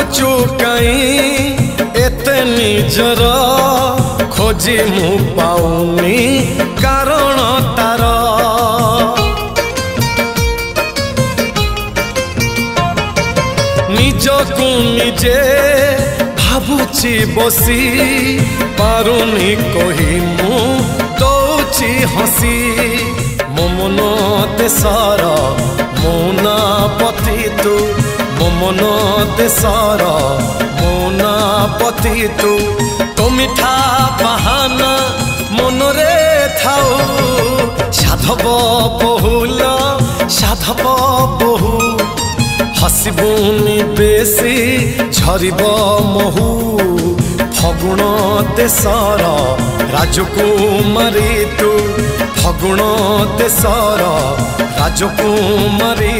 भाबुचु कहीं एते निजर खोजी मु पाउनी कारण तार निजकु निजे भाबुची बसी पारुनी कही मु दौची हसी मो मन देशर मौना पति तू मो मन देशर मौना पति तू तो मिठा बहाना मनरे थाऊ साधव बहुल साधव बहु हसबुनी बेसी झरिब महू फगुण देशर राजकुमारी तू फगुण देशर राजकुमारी।